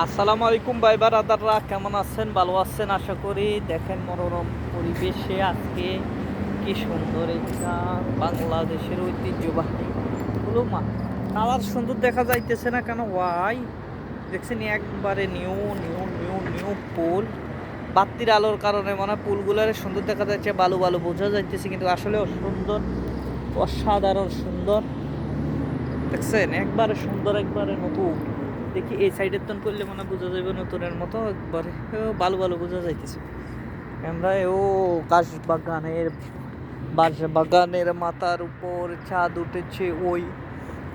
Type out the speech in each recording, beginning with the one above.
আসসালামু আলাইকুম ভাই বারাদাররা, কেমন আছেন? ভালো আছেন আশা করি। দেখেন মনোরম পরিবেশে আজকে কি সুন্দর একটা বাংলাদেশের ঐতিহ্যবাহী হলো মা কালার সুন্দর দেখা যাইতেছে না কেন ওয়াই? দেখছেন একবারে নিউ নিউ নিউ নিউ পুল। বাত্তির আলোর কারণে মনে হয় পুলগুলোর সুন্দর দেখা যাচ্ছে, বালু বালু বোঝা যাইতেছে, কিন্তু আসলে সুন্দর, অসাধারণ সুন্দর। দেখছেন একবারে সুন্দর, একবারে নতুন। দেখি এই সাইডের তন করলে মনে বোঝা যাবে নতুনের মতো, একবারে ভালো ভালো বোঝা যাইতেছে। আমরা কাশ বাগানের বাঁশ বাগানের মাথার উপর চাঁদ উঠেছে ওই,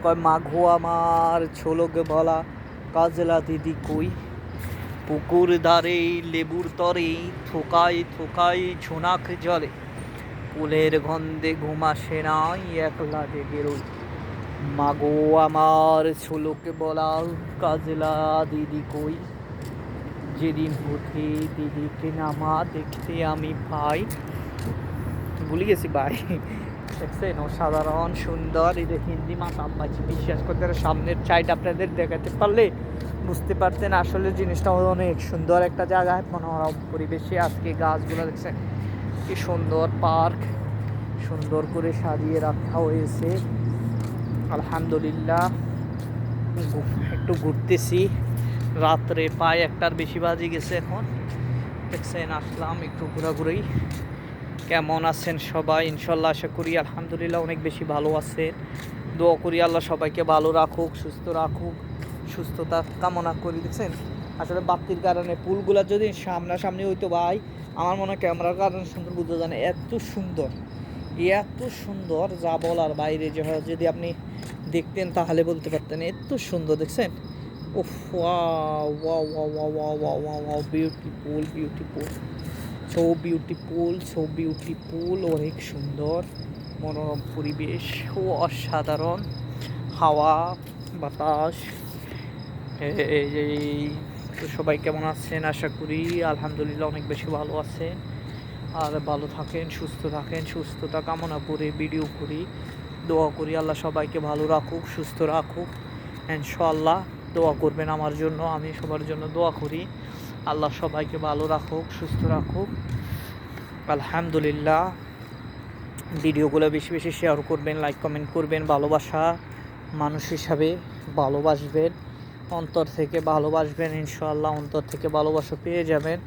কয় মাঘো আমার ছোলকে বলা কাজলা দিদি কই, পুকুর ধারে লেবুর তরে থোকাই থোকাই ছোনাক জলে, ফুলের গন্ধে ঘুম আসে নাই একলা জেগে রই, মাগো আমার ছোলকে বলা কাজলা দিদি কই, যেদিন হতে দিদিকে নামা দেখতে আমি পাই। ভুলে গেছি ভাই। দেখছেন অসাধারণ সুন্দর। এই যে হিন্দি মাতাম পাচ্ছি, বিশ্বাস করতে সামনের সাইড আপনাদের দেখাতে পারলে বুঝতে পারতেন আসলে জিনিসটা অনেক সুন্দর একটা জায়গায়, মনোরম পরিবেশে। আজকে গাছগুলো দেখছেন কি সুন্দর, পার্ক সুন্দর করে সাজিয়ে রাখা হয়েছে। আলহামদুলিল্লাহ একটু ঘুরতেছি, রাত্রে প্রায় 1টার বেশি বাজে গেছে এখন। দেখছেন আসলাম একটু ঘোরাঘুরি। কেমন আছেন সবাই? ইনশাল্লাহ আশা করি আলহামদুলিল্লাহ অনেক বেশি ভালো আছেন। দোয়া করি আল্লাহ সবাইকে ভালো রাখুক, সুস্থ রাখুক, সুস্থতা কামনা করি। দেখছেন আসলে বাতির কারণে পুলগুলা যদি সামনাসামনি হইতো ভাই, আমার মনে হয় ক্যামেরার কারণে সুন্দর বোঝা যায় না। এত সুন্দর, এত সুন্দর যা বলার বাইরে। যদি আপনি দেখতেন তাহলে বলতে পারতেন এত সুন্দর। দেখছেন ওফ, wow wow wow wow wow wow wow, beautiful beautiful, so beautiful so beautiful. অনেক সুন্দর মনোরম পরিবেশ ও অসাধারণ হাওয়া বাতাস। এই তো সবাই কেমন আছেন? আশা করি আলহামদুলিল্লাহ অনেক বেশি ভালো আছেন। আর ভালো থাকেন, সুস্থ থাকেন, সুস্থতা কামনা করে ভিডিও করি। দোয়া করি আল্লাহ সবাইকে ভালো রাখুক, সুস্থ রাখুক ইনশাআল্লাহ। দোয়া করবেন আমার জন্য, আমি সবার জন্য দোয়া করি। আল্লাহ সবাইকে ভালো রাখুক, সুস্থ রাখুক আলহামদুলিল্লাহ। ভিডিওগুলো বেশি বেশি শেয়ার করবেন, লাইক কমেন্ট করবেন, ভালোবাসা মানুষ হিসাবে ভালোবাসবেন, অন্তর থেকে ভালোবাসবেন ইনশাআল্লাহ। অন্তর থেকে ভালোবাসা পেয়ে যাবেন।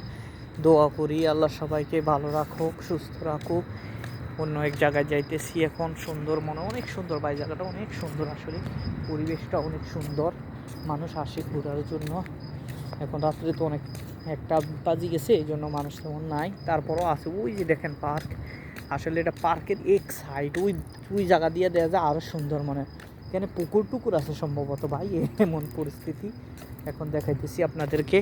দোয়া করি আল্লাহ সবাইকে ভালো রাখুক, সুস্থ রাখুক। অন্য এক জায়গায় যাইতেছি এখন, সুন্দর মনে অনেক সুন্দর ভাই, জায়গাটা অনেক সুন্দর, আসলে পরিবেশটা অনেক সুন্দর। মানুষ আসে ঘোরার জন্য। এখন রাত্রে তো অনেক 1টা বাজে গেছে, এই জন্য মানুষ তেমন নাই, তারপরও আছে। ওই যে দেখেন পার্ক, আসলে এটা পার্কের এক সাইড, ওই ওই জায়গা দিয়ে দেওয়া যায় আরও সুন্দর মনে। এখানে পুকুর টুকুর আছে সম্ভবত ভাই, এমন পরিস্থিতি। এখন দেখাইতেছি আপনাদেরকে।